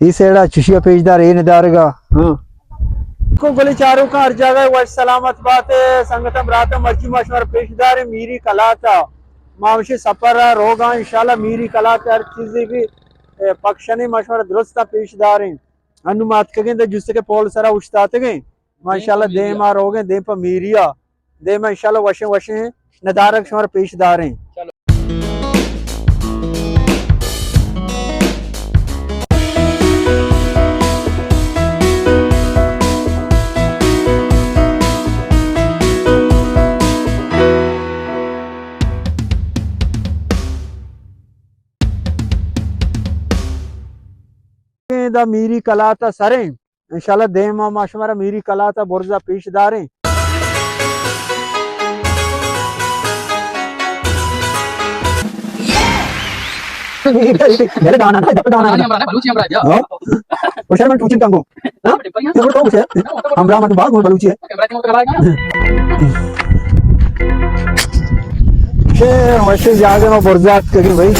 सेड़ा चुशिया पेजदार ये निदारगा को गोली चारों का हर जगह वह सलामत बात है संगतम रात मर्जी मशवर पेशदार मीरी कलाता मावशी सफर रोगा इंशाल्लाह मीरी कलाता हर चीज भी पक्षने मशवर दुरुस्त पेशदार हैं अनुमात कगे तो जिसके पोल सरा उस्ताते गए माशाल्लाह दे मार हो गए दे पर मीरिया दे में इंशाल्लाह वशे वशे नदारक शमर पेशदार हैं दा मीरी कलाता सरे इंशाल्लाह देमा माशमारा मीरी कलाता बुर्जा पेशदारें मेरे दाना ना दाना हमरा बलूची हमरा जा ओशर में टूचिन तंगो हां तो तो है हमरा मत बाग बलूची है शे वैसे जागे में बुर्जा करी भाई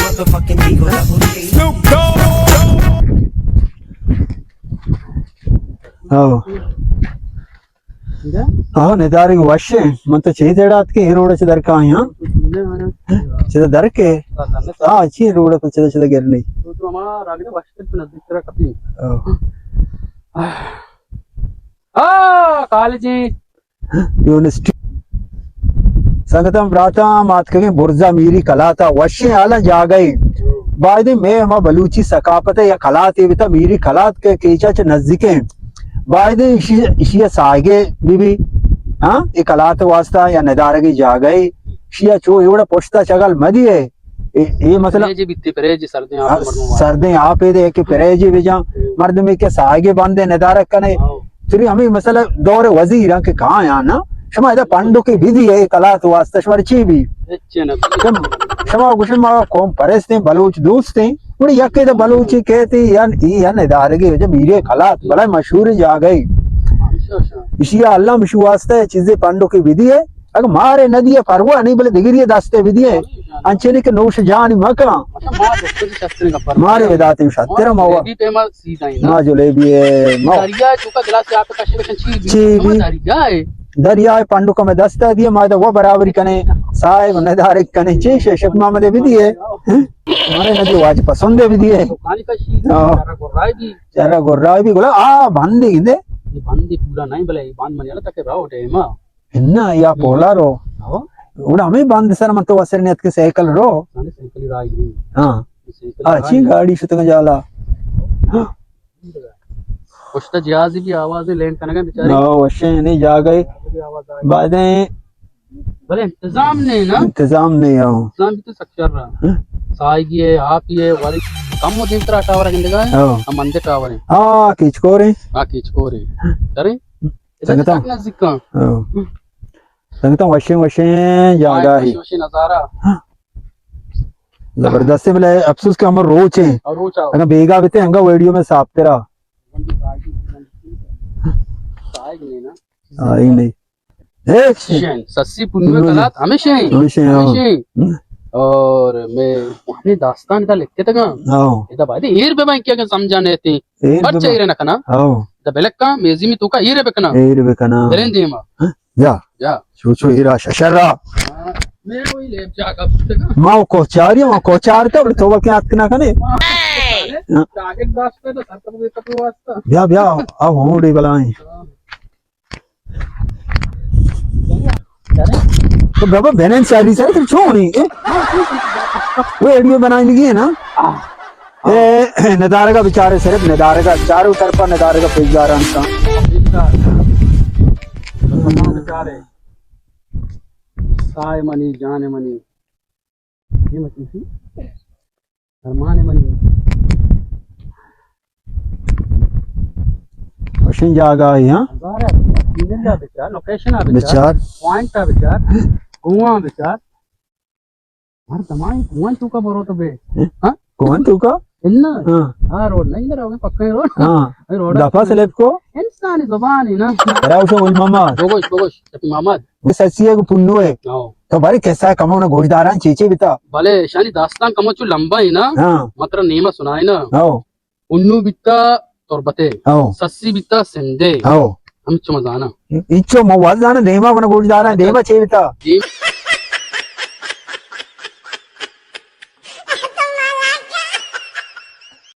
हाँ निदारी वशे मन तो चीज के रोड से दर का यहाँ चिदा दर के हाँ अच्छी रोड तो चिदा चिदा गिर नहीं तो हमारा रागने वशे पे नजदीक तेरा कपी कॉलेजी यूनिवर्सिटी संगतम प्राता मात के बुर्जा मीरी कलाता वशे आला जा गई बाद में हम बलूची सकाफत या कलात ये मीरी कलात के केचा च नजदीके बाद इशिया सागे बीबी हाँ ये कलात वास्ता या नदारगी जा गई शिया चो एवढा पोष्टा चगल मदी है ये मतलब सर्दे आप दे के परेजी भी जा मर्द में के सागे बांधे नदारक कने फिर हमें मसला दौर वजीर के कहाँ यहाँ ना क्षमा इधर पंडो की विधि है कलात वास्ता शमरची भी क्षमा गुशमा कौम परस्ते बलूच दोस्ते उन्हें यके तो बलूची कहती या नदारगी जो मीरे कलात बड़ा मशहूर जा गई इशिया अल्लाह मशहूर वास्ता है चीजें पंडो की विधि है अगर मारे नदी है परवा नहीं बोले दिगरी दास्ते विधि है अंचली के नौश जानी मका मारे वेदाती शातिर मावा मां जलेबी है दरिया चुका गिलास आप कशे दरिया पंडु का मैं दस्ता दिया मादा वो बराबरी कने साहेब नदारे कने चेश शपमा में विधि है हमारे नदी वाज पसंद है विधि है चारा गोराई भी बोला आ बंदी इंदे ये बंदी पूरा नहीं बोले बांध मनियाला तक राव टेमा इन्ना या पोला रो उड़ा हमें बांध सर मत वसर नेत के साइकिल रो साइकिल राई हां अच्छी गाड़ी सुतंग जाला उसका जियाज की आवाज लैंड करने का बेचारे हां वशे नहीं जा गए बादें बोले इंतजाम नहीं आओ इंतजाम भी तो सक्षर रहा साईगी है आप ये वाली कम हो दिन तरह टावर गिंदगा हम अंदर टावर है हां किचकोरे करे संगता नजदीका संगता वशे जागा है वशे नजारा जबरदस्त है बोले अफसोस के हमर रोच है अगर बेगा बेते हंगा वीडियो में साफ तेरा आई नहीं सस्सी पुण्य कलात हमेशा और मैं वहां दास्तान का लिखते थे इधर बात ये रुपए मैं क्या समझाने थे बच्चे ही रहना कना इधर बेलक का मेजी में तो का ये रुपए कना बेरें दे मां जा सोचो हीरा शशरा मैं वही ले जाकर मां को चार तब तो क्या आतना कने टारगेट दास पे तो सरकम तक वास्ता ब्या अब होड़ी बलाई तो बाबा बहन शादी से तो छोड़ी वो वीडियो बनाने लगी है ना ए नदारे का बेचारे सिर्फ नदारे का चारों तरफ नदारे का पेजदार का बेचारे साय मनी जाने मनी ये मत सी फरमाने मनी मशीन जागा है हां बेचार लोकेशन आ बेचार पॉइंट आ बेचार कुआं बेचार हर तमाम कुआं तू का बरो तो बे हां कुआं तू का इन्ना हां रोड नहीं इधर आओगे पक्का रोड हां रोड दफा स्लैब को इंसानी जुबान है ना राव से उल मामा बोगोश मोहम्मद वो ससिए को पुन्नु है तो बारी कैसा है कमो ना घोड़दारान चीचे बिता भले शानी दास्तान कमो चु लंबा है ना हां मतलब नेमा सुनाए ना हां unnu bitta torbate Oh. sassi bitta sende Oh. amicho mazana Icho mo wazana nema mana gudi dara nema chevita.